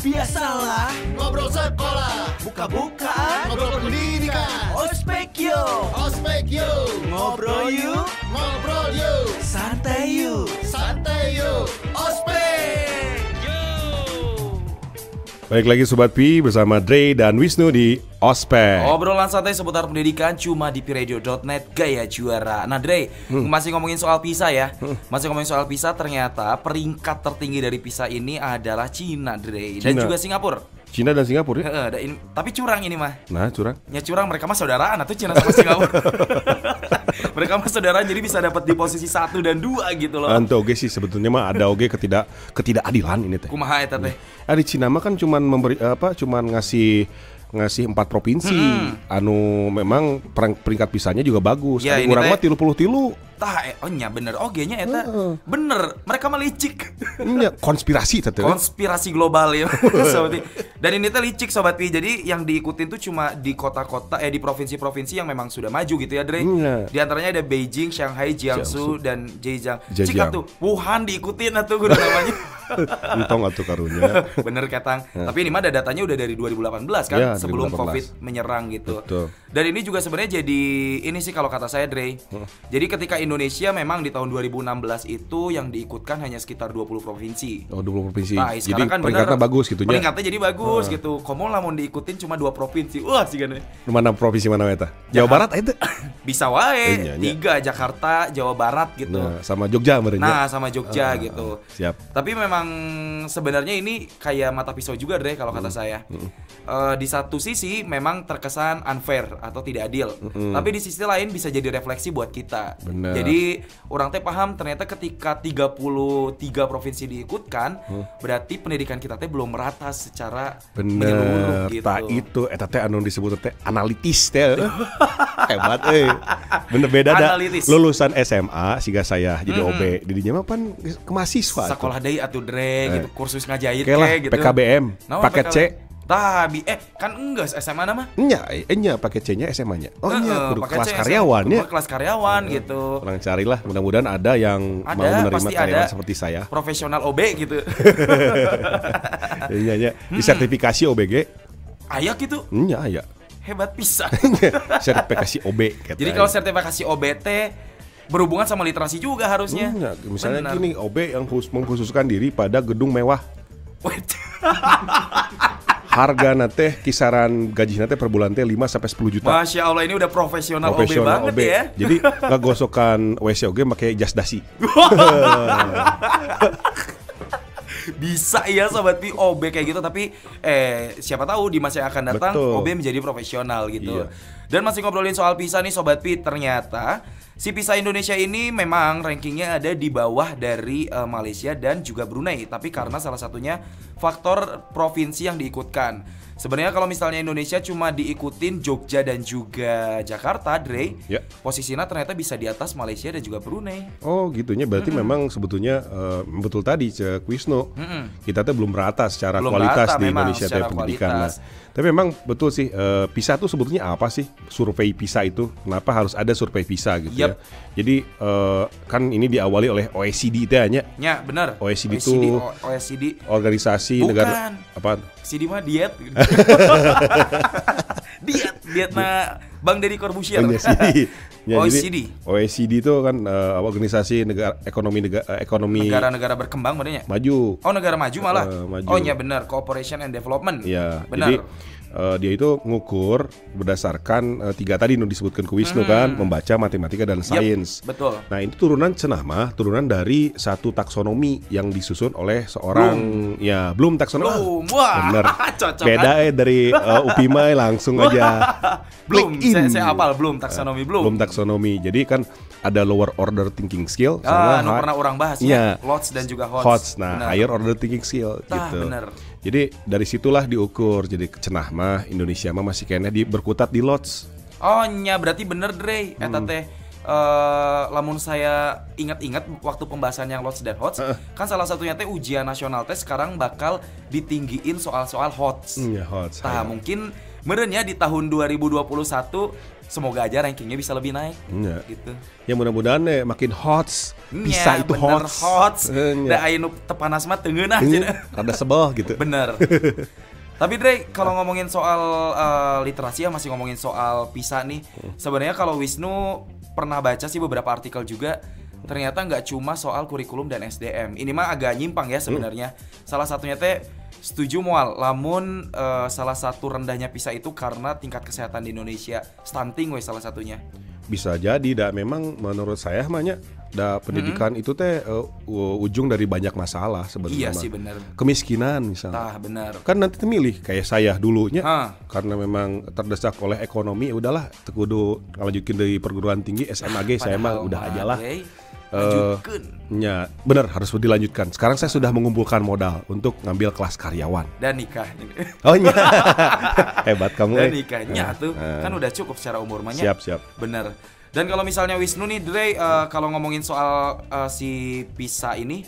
Biasalah ngobrol sekolah, buka-bukaan, ngobrol pendidikan. Ospek yo, Ospek yuk, ngobrol yuk, ngobrol yuk, santai yuk, santai yuk. Ospek yo. Baik lagi Sobat Pi bersama Dre dan Wisnu di Ospek. Obrolan santai seputar pendidikan cuma di piradio.net gaya juara. Nah Dre, masih ngomongin soal PISA ya. Masih ngomongin soal PISA, ternyata peringkat tertinggi dari PISA ini adalah Cina, Dre. Dan Cina. juga Singapura. Cina dan Singapura ya? Tapi curang ini mah. Nah curang. Ya curang, mereka mah saudaraan atau Cina sama Singapura. Mereka mah saudaraan, jadi bisa dapat di posisi 1 dan 2 gitu loh. Ante oge sih sebetulnya mah ada oge ketidakadilan ini teh. Kumaha eta teh? Di Cina mah kan cuman ngasih 4 provinsi. Anu memang peringkat pisahnya juga bagus. Ya, Ada ini urang teh- mah 30 Tah, nya bener. Nya eta. Bener, mereka mah licik. Iya, konspirasi teh. Konspirasi global ya. Sobat Pi. Dan ini tuh licik Sobat Pi. Jadi yang diikutin tuh cuma di kota-kota di provinsi-provinsi yang memang sudah maju gitu ya, Dre. Iya. Di antaranya ada Beijing, Shanghai, Jiangsu dan Zhejiang. Zhejiang. Cik atuh, Wuhan diikutin atuh kudu namanya. Entong atuh karunya. Bener Ketang. Tapi ini mah ada datanya udah dari 2018 kan, Ya, sebelum 2018. Covid menyerang gitu. Betul. Dan ini juga sebenarnya jadi ini sih kalau kata saya, Dre. Jadi ketika Indonesia memang di tahun 2016 itu yang diikutkan hanya sekitar 20 provinsi. Oh 20 provinsi. Nah, Jadi sekarang kan peringkatnya bener, bagus gitu nya. peringkatnya jadi bagus gitu. Komo lamun diikutin cuma 2 provinsi. Wah sih kan. Mana provinsi mana eta? Jawa Barat itu. Bisa wae. Iya, iya. 3 Jakarta, Jawa Barat gitu. Nah, sama Jogja merenya. Nah, sama Jogja gitu. Siap. Tapi memang sebenarnya ini kayak mata pisau juga, Dre, kalau kata saya. Di satu sisi memang terkesan unfair atau tidak adil. Tapi di sisi lain bisa jadi refleksi buat kita. Bener. Jadi orang teh paham ternyata ketika 33 provinsi diikutkan, berarti pendidikan kita teh belum merata secara menyeluruh Bener, gitu. tak itu eta teh anu disebut teh analitis teh. Hebat Bener beda dah. Analitis. Lulusan SMA siga saya jadi OB. Didinya mah pan ke mahasiswa. Sekolah deui atuh, Dre, gitu, kursus ngajahit Kayak lah kayak gitu. PKBM, Naon paket C. PKBM? Tapi kan enggak SMA nama? Enya paket C-nya SMA-nya. Oh nya kudu paket kelas C, karyawan ya. kelas karyawan gitu. Orang carilah mudah-mudahan ada yang Ada, mau menerima pasti karyawan ada. seperti saya. Profesional OB gitu. Nya disertifikasi OBG. Ayak gitu. Nya aya. Hebat pisan. Sertifikasi OB kata. Jadi kalau sertifikasi OBT berhubungan sama literasi juga harusnya. Misalnya Benar. gini, OB yang mengkhususkan diri pada gedung mewah. Wait. Harga nate kisaran gaji nate per bulan teh 5 sampai 10 juta. Masya Allah, ini udah profesional OB banget OB. ya. Jadi ngagosokan WC oge pakai jas dasi. Bisa ya Sobat Pi, OB kayak gitu. Tapi siapa tahu di masa yang akan datang Betul. OB menjadi profesional gitu. Iya. Dan masih ngobrolin soal PISA nih Sobat Pi, ternyata si PISA Indonesia ini memang rankingnya ada di bawah dari Malaysia dan juga Brunei. Tapi karena salah satunya faktor provinsi yang diikutkan. Sebenarnya kalau misalnya Indonesia cuma diikutin Jogja dan juga Jakarta, Dre, Ya. posisinya ternyata bisa di atas Malaysia dan juga Brunei. Oh gitunya berarti memang sebetulnya betul tadi Cek Wisnu. Kita tuh belum merata secara Belum kualitas merata di memang Indonesia secara pendidikan. kualitas. Tapi memang betul sih PISA itu sebetulnya apa sih? Survei PISA itu kenapa harus ada survei PISA gitu ya? Yap. Jadi kan ini diawali oleh OECD itu hanya Ya benar. OECD itu OECD. organisasi Bukan. negara apa? CD mah diet. diet na Bang Deddy Corbuzier. OECD. Ya, OECD. jadi OECD itu kan organisasi ekonomi Negara-negara berkembang maksudnya. maju. Oh, negara maju malah. Maju. Oh iya benar, Cooperation and Development. Ya, benar. jadi dia itu ngukur berdasarkan 3 tadi yang disebutkan ke Wisnu kan, membaca, matematika dan sains. betul. Nah itu turunan turunan dari satu taksonomi yang disusun oleh seorang Bloom taksonomi. Bloom, wah, bener. cocok Beda kan? dari UPI langsung aja. Bloom, Click in. saya hafal Bloom taksonomi Bloom. Bloom taksonomi. Jadi kan ada lower order thinking skill Pernah orang bahas ya, Lots dan juga Hots. Hots. Nah, Benar. higher order thinking skill gitu. Bener. Jadi dari situlah diukur. Jadi cenah mah Indonesia mah masih kayaknya berkutat di Lots. Oh nya berarti bener Dre, eta teh lamun saya ingat-ingat waktu pembahasan yang Lots dan Hots, kan salah satunya teh ujian nasional teh sekarang bakal ditinggiin soal-soal Hots. Iya, Hots. Tah mungkin meureun ya di tahun 2021 semoga aja rankingnya bisa lebih naik. Nya. Gitu. Ya mudah-mudahan makin hot. Bisa Nya, itu bener hot. Da aya nu tepanas mah teu ngeunah Ini cenah. rada sebel gitu. Bener. Tapi Dre, kalau ngomongin soal literasi ya, masih ngomongin soal PISA nih. Sebenarnya kalau Wisnu pernah baca sih beberapa artikel juga, ternyata nggak cuma soal kurikulum dan SDM. Ini mah agak nyimpang ya sebenarnya. Salah satunya teh setuju moal, lamun salah satu rendahnya PISA itu karena tingkat kesehatan di Indonesia stunting we salah satunya. Bisa jadi, memang menurut saya mahnya pendidikan itu teh ujung dari banyak masalah sebenarnya. Iya sih benar. Kemiskinan misalnya. Tah benar. Kan nanti milih kayak saya dulunya Ah. karena memang terdesak oleh ekonomi, udahlah kudu ngalanjutin dari perguruan tinggi SMAG saya mah udah aja lah. Ya benar harus dilanjutkan. Sekarang saya sudah mengumpulkan modal untuk ngambil kelas karyawan Dan nikah. Oh iya. Hebat kamu. Dan nikahnya tuh kan udah cukup secara umur mahnya. Siap. Bener. Dan kalau misalnya Wisnu nih Dre, kalau ngomongin soal si PISA ini,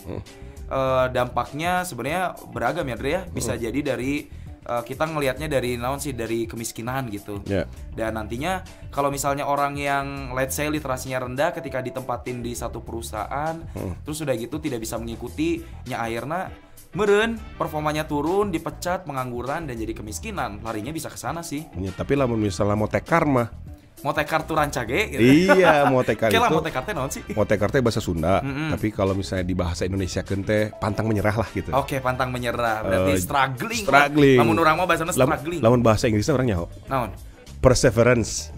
dampaknya sebenarnya beragam ya Dre ya. Bisa jadi dari kita ngelihatnya dari dari kemiskinan gitu. Yeah. Dan nantinya kalau misalnya orang yang let's say literasinya rendah ketika ditempatin di satu perusahaan, terus udah gitu tidak bisa mengikuti nya akhirnya meureun performanya turun, dipecat, pengangguran dan jadi kemiskinan. Larinya bisa ke sana sih. Ya, tapi lamun misalnya mau tekar mah. Mau tekar tuh rancage gitu. Iya, mau tekar itu. Mau tekar teh naon sih? Mau tekar teh bahasa Sunda, tapi kalau misalnya di bahasa Indonesia teh pantang menyerah lah gitu. Oke, pantang menyerah. Berarti struggling. Struggling. Lamun urang mah bahasana struggling. Lamun bahasa Inggrisnya orang nyaho. Naon? Perseverance.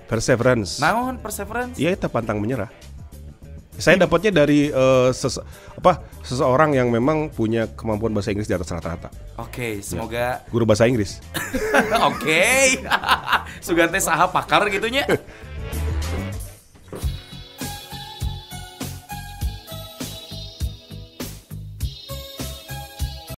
Perseverance. Naon perseverance? Iya, itu pantang menyerah. Saya dapatnya dari seseorang yang memang punya kemampuan bahasa Inggris di atas rata-rata. Oke, semoga Guru bahasa Inggris. Oke. Sugante saha pakar gitunya.